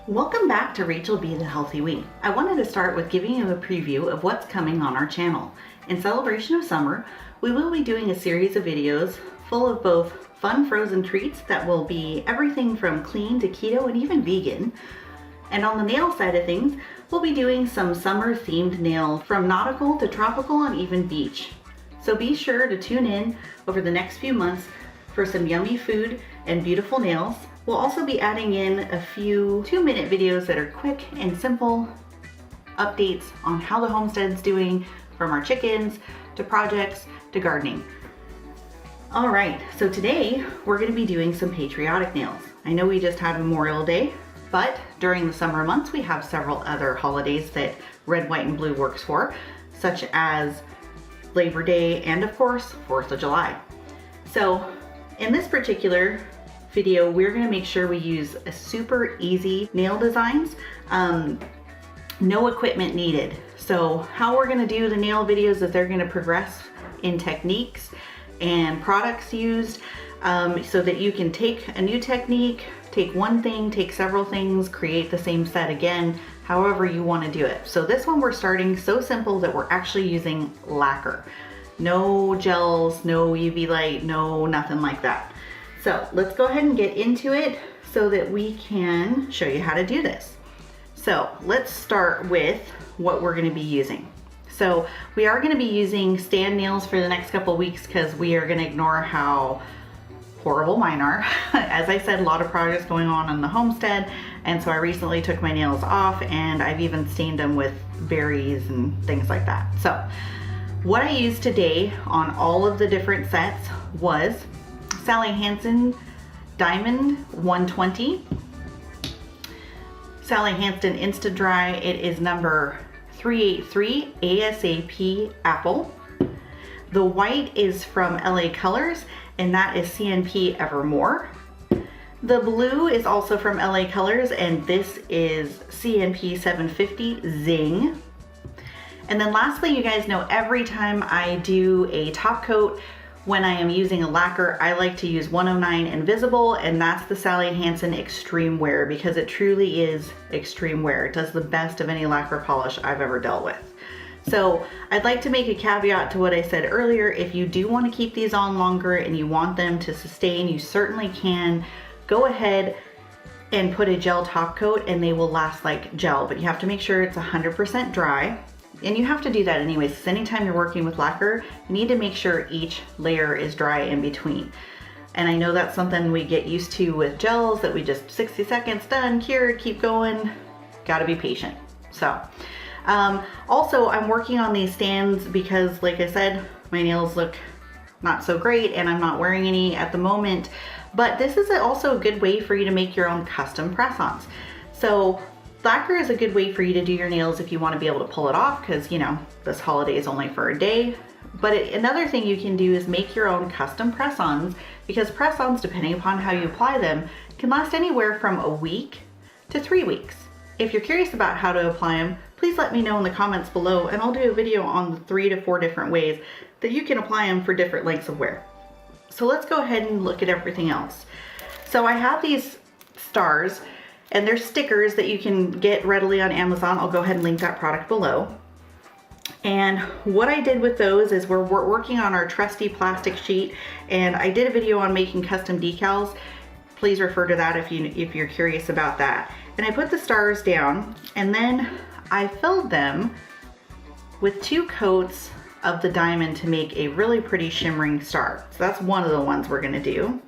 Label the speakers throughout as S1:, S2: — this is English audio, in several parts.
S1: Welcome back to Rachel B. The Healthy We. I wanted to start with giving you a preview of what's coming on our channel. In celebration of summer, we will be doing a series of videos full of both fun frozen treats that will be everything from clean to keto and even vegan. And on the nail side of things, we'll be doing some summer themed nails from nautical to tropical and even beach. So be sure to tune in over the next few months for some yummy food and beautiful nails. We'll also be adding in a few 2-minute videos that are quick and simple updates on how the homestead's doing, from our chickens to projects to gardening. All right, so today we're going to be doing some patriotic nails. I know we just had Memorial Day, but during the summer months we have several other holidays that red, white, and blue works for, such as Labor Day and of course 4th of July. So in this particular video, we're going to make sure we use a super easy nail designs, no equipment needed. So how we're going to do the nail videos is they're going to progress in techniques and products used, so that you can take a new technique, take one thing, take several things, create the same set again, however you want to do it. So this one we're starting so simple that we're actually using lacquer. No gels, no UV light, no nothing like that. So let's go ahead and get into it so that we can show you how to do this. So let's start with what we're going to be using. So we are going to be using stand nails for the next couple of weeks because we are going to ignore how horrible mine are. As I said, a lot of projects going on in the homestead, and so I recently took my nails off and I've even stained them with berries and things like that. So what I used today on all of the different sets was Sally Hansen Diamond 120, Sally Hansen Insta Dry, it is number 383 ASAP Apple. The white is from LA Colors, and that is CNP Evermore. The blue is also from LA Colors, and this is CNP 750 Zing. And then lastly, you guys know every time I do a top coat, when I am using a lacquer, I like to use 109 Invisible, and that's the Sally Hansen Extreme Wear because it truly is extreme wear. It does the best of any lacquer polish I've ever dealt with. So I'd like to make a caveat to what I said earlier. If you do want to keep these on longer and you want them to sustain, you certainly can go ahead and put a gel top coat and they will last like gel, but you have to make sure it's 100% dry. And you have to do that anyways, because anytime you're working with lacquer, you need to make sure each layer is dry in between. And I know that's something we get used to with gels, that we just 60 seconds, done, cured, keep going. Gotta be patient. So, also I'm working on these stands because like I said, my nails look not so great and I'm not wearing any at the moment, but this is also a good way for you to make your own custom press-ons. So lacquer is a good way for you to do your nails if you want to be able to pull it off because, you know, this holiday is only for a day. But another thing you can do is make your own custom press-ons, because press-ons, depending upon how you apply them, can last anywhere from a week to 3 weeks. If you're curious about how to apply them, please let me know in the comments below and I'll do a video on the 3 to 4 different ways that you can apply them for different lengths of wear. So let's go ahead and look at everything else. So I have these stars, and they're stickers that you can get readily on Amazon. I'll go ahead and link that product below. And what I did with those is we're working on our trusty plastic sheet, and I did a video on making custom decals. Please refer to that if you're curious about that. And I put the stars down, and then I filled them with 2 coats of the diamond to make a really pretty shimmering star. So that's one of the ones we're gonna do.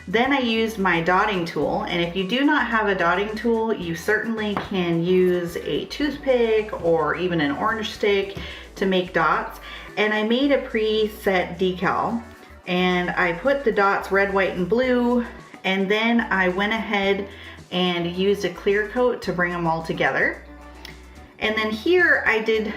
S1: Then I used my dotting tool, and if you do not have a dotting tool, you certainly can use a toothpick or even an orange stick to make dots. And I made a preset decal, and I put the dots red, white, and blue, and then I went ahead and used a clear coat to bring them all together. And then here I did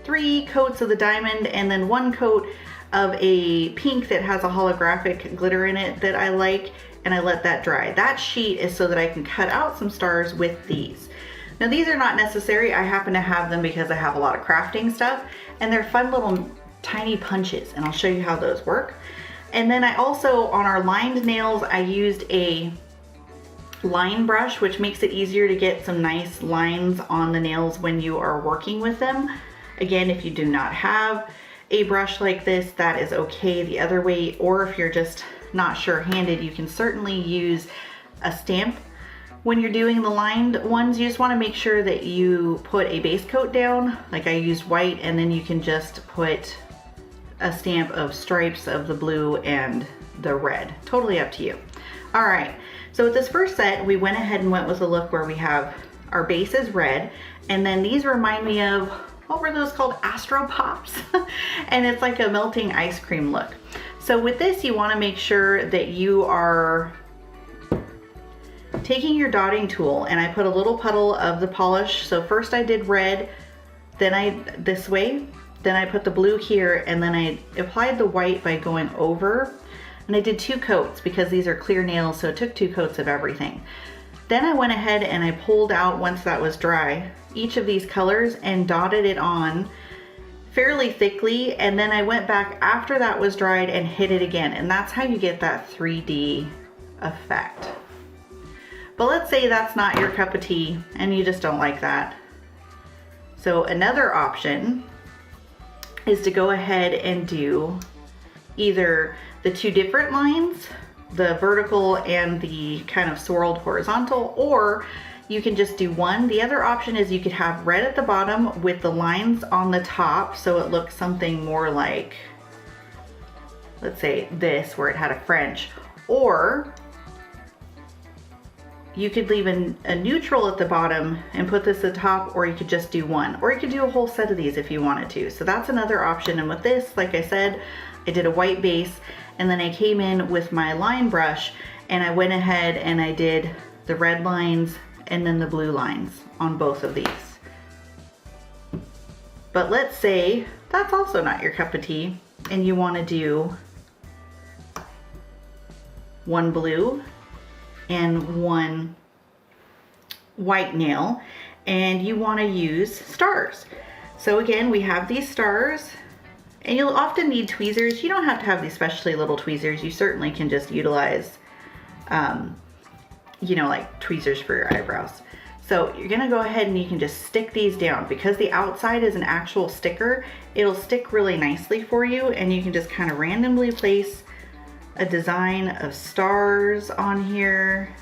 S1: 3 coats of the diamond and then 1 coat of a pink that has a holographic glitter in it that I like, and I let that dry. That sheet is so that I can cut out some stars with these. Now these are not necessary. I happen to have them because I have a lot of crafting stuff, and they're fun little tiny punches, and I'll show you how those work. And then I also, on our lined nails, I used a line brush, which makes it easier to get some nice lines on the nails when you are working with them. Again, if you do not have a brush like this, that is okay the other way, or if you're just not sure-handed, you can certainly use a stamp. When you're doing the lined ones, you just want to make sure that you put a base coat down, like I used white, and then you can just put a stamp of stripes of the blue and the red. Totally up to you. All right, so with this first set, we went ahead and went with a look where we have our base is red, and then these remind me of, what were those called? Astro Pops. And it's like a melting ice cream look. So with this, you want to make sure that you are taking your dotting tool, and I put a little puddle of the polish. So first I did red, then this way, then I put the blue here, and then I applied the white by going over. And I did 2 coats because these are clear nails, so it took 2 coats of everything. Then I went ahead and I pulled out, once that was dry, each of these colors and dotted it on fairly thickly, and then I went back after that was dried and hit it again, and that's how you get that 3D effect. But let's say that's not your cup of tea and you just don't like that. So another option is to go ahead and do either the 2 different lines, the vertical and the kind of swirled horizontal, or you can just do one. The other option is you could have red at the bottom with the lines on the top, so it looks something more like, let's say this, where it had a French. Or you could leave a neutral at the bottom and put this at the top, or you could just do one. Or you could do a whole set of these if you wanted to. So that's another option. And with this, like I said, I did a white base, and then I came in with my line brush and I went ahead and I did the red lines and then the blue lines on both of these. But let's say that's also not your cup of tea and you want to do one blue and one white nail, and you want to use stars. So again, we have these stars, and you'll often need tweezers. You don't have to have these specially little tweezers. You certainly can just utilize you know, like tweezers for your eyebrows. So you're gonna go ahead and you can just stick these down. Because the outside is an actual sticker, it'll stick really nicely for you, and you can just kind of randomly place a design of stars on here,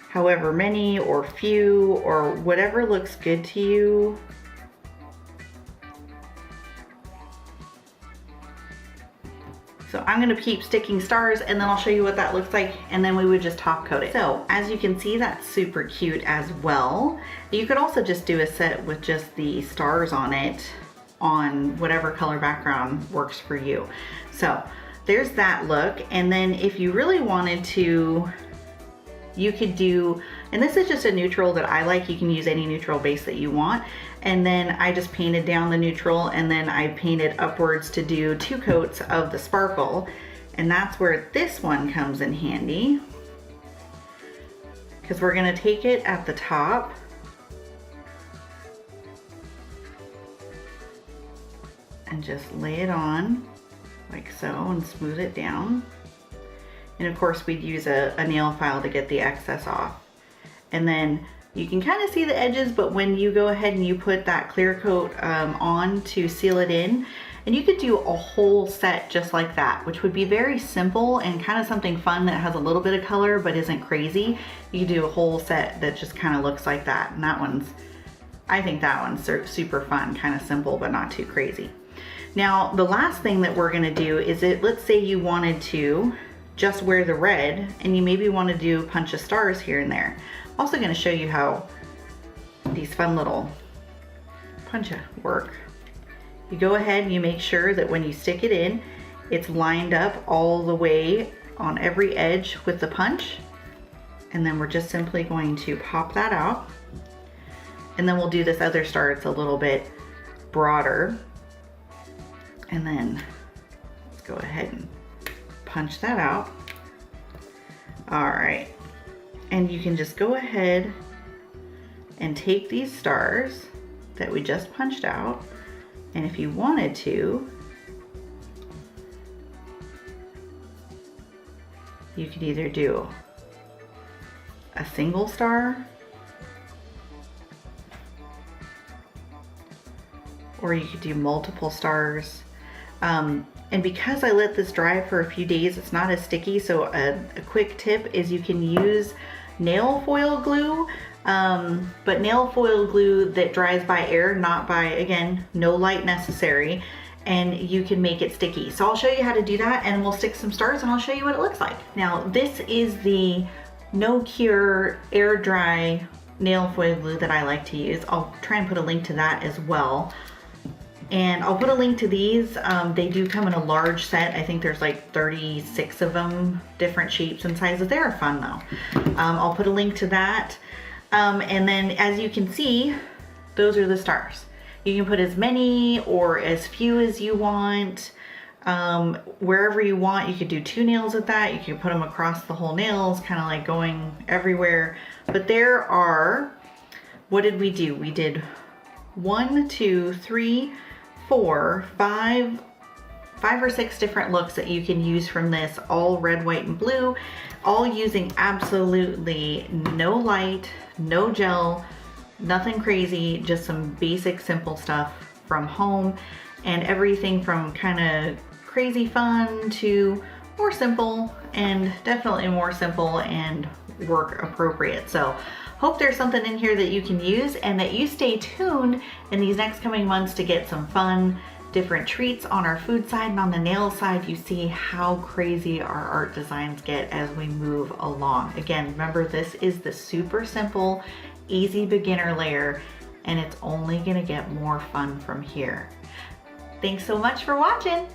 S1: however many or few or whatever looks good to you. So I'm gonna keep sticking stars, and then I'll show you what that looks like, and then we would just top coat it. So as you can see, that's super cute as well. You could also just do a set with just the stars on it on whatever color background works for you. So there's that look. And then if you really wanted to, you could do, and this is just a neutral that I like, you can use any neutral base that you want. And then I just painted down the neutral, and then I painted upwards to do 2 coats of the sparkle. And that's where this one comes in handy, because we're gonna take it at the top and just lay it on like so and smooth it down. And of course we'd use a nail file to get the excess off. And then you can kind of see the edges, but when you go ahead and you put that clear coat on to seal it in, and you could do a whole set just like that, which would be very simple and kind of something fun that has a little bit of color but isn't crazy. You could do a whole set that just kind of looks like that. And that one's, I think that one's super fun, kind of simple but not too crazy. Now the last thing that we're gonna do is, let's say you wanted to just wear the red and you maybe want to do a bunch of stars here and there. Also going to show you how these fun little punch work. You go ahead and you make sure that when you stick it in, it's lined up all the way on every edge with the punch. And then we're just simply going to pop that out. And then we'll do this other star, it's a little bit broader. And then let's go ahead and punch that out. All right. And you can just go ahead and take these stars that we just punched out, and if you wanted to, you could either do a single star, or you could do multiple stars. And because I let this dry for a few days, it's not as sticky. So a quick tip is you can use nail foil glue, but nail foil glue that dries by air, not by, again, no light necessary, and you can make it sticky. So I'll show you how to do that, and we'll stick some stars and I'll show you what it looks like. Now this is the No Cure air dry nail foil glue that I like to use. I'll try and put a link to that as well. And I'll put a link to these. They do come in a large set. I think there's like 36 of them, different shapes and sizes. They're fun though. I'll put a link to that. And then as you can see, those are the stars. You can put as many or as few as you want. Wherever you want. You could do 2 nails with that. You can put them across the whole nails, kind of like going everywhere. But there are, what did we do? We did 1, 2, 3, 4, 5 or 6 different looks that you can use from this, all red, white, and blue, all using absolutely no light, no gel, nothing crazy, just some basic simple stuff from home, and everything from kind of crazy fun to more simple, and definitely more simple and work appropriate. So hope there's something in here that you can use, and that you stay tuned in these next coming months to get some fun, different treats on our food side, and on the nail side, you see how crazy our art designs get as we move along. Again, remember, this is the super simple, easy beginner layer, and it's only gonna get more fun from here. Thanks so much for watching.